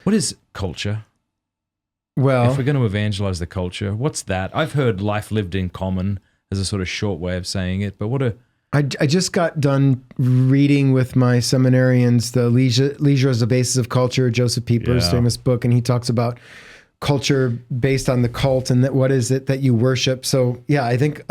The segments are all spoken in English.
What is culture? Well, if we're going to evangelize the culture, what's that? I've heard life lived in common as a sort of short way of saying it, but I just got done reading with my seminarians the Leisure as the Basis of Culture, Joseph Pieper's famous book, and he talks about culture based on the cult and that what is it that you worship. So yeah, I think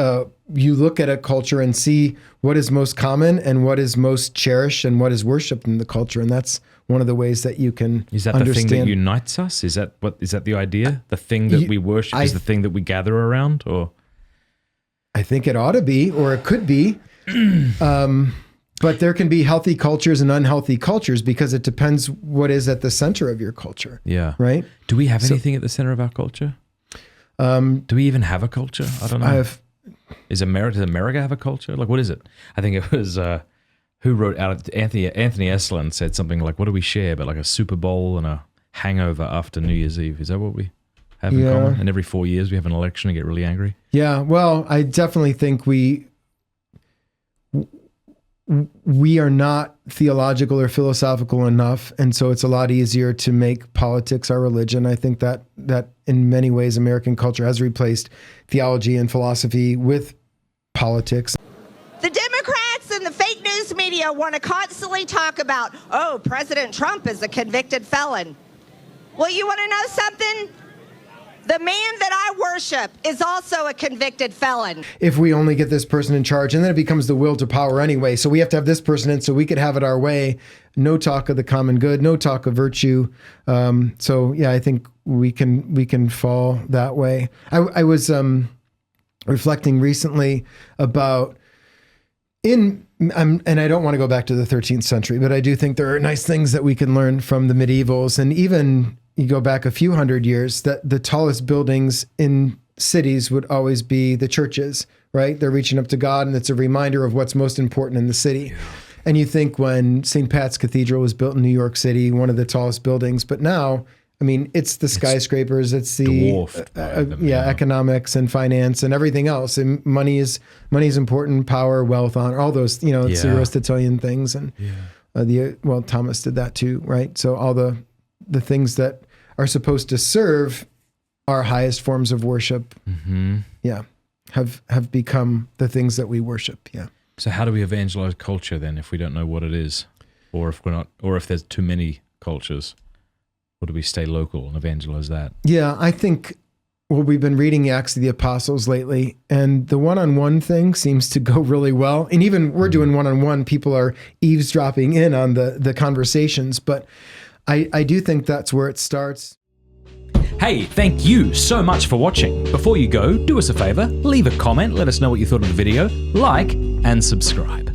you look at a culture and see what is most common and what is most cherished and what is worshipped in the culture, and that's one of the ways that you can Is that understand. the thing that unites us? Is that the idea? The thing that we worship is the thing that we gather around, or? I think it ought to be, or it could be. But there can be healthy cultures and unhealthy cultures because it depends what is at the center of your culture. Yeah. Right? Do we have anything at the center of our culture? Do we even have a culture? I don't know. Does America have a culture? Like, what is it? I think it was, who wrote out, Anthony Esselin said something like, what do we share? But like a Super Bowl and a hangover after New Year's Eve. Is that what we have in common? And every 4 years we have an election and get really angry? Yeah. Well, I definitely think we are not theological or philosophical enough, and so it's a lot easier to make politics our religion. I think that in many ways American culture has replaced theology and philosophy with politics. The Democrats and the fake news media want to constantly talk about, oh, President Trump is a convicted felon. Well, you want to know something? The man that I worship is also a convicted felon. If we only get this person in charge, and then it becomes the will to power anyway. So we have to have this person in so we could have it our way. No talk of the common good, no talk of virtue. So yeah, I think we can fall that way. I was reflecting recently about and I don't want to go back to the 13th century, but I do think there are nice things that we can learn from the medievals, and even you go back a few hundred years, that the tallest buildings in cities would always be the churches, right? They're reaching up to God, and it's a reminder of what's most important in the city. And you think when St. Pat's Cathedral was built in New York City, one of the tallest buildings, but now, I mean, it's the skyscrapers, it's the economics and finance and everything else. And money is important, power, wealth, honor, all those, it's the Aristotelian things. And Thomas did that too, right? So all the things that are supposed to serve our highest forms of worship, have become the things that we worship. Yeah. So how do we evangelize culture then, if we don't know what it is, or if there's too many cultures? Or do we stay local and evangelize that? Yeah, I think, we've been reading Acts of the Apostles lately, and the one-on-one thing seems to go really well. And even we're doing one-on-one, people are eavesdropping in on the conversations, but I do think that's where it starts. Hey, thank you so much for watching. Before you go, do us a favor, leave a comment, let us know what you thought of the video, like, and subscribe.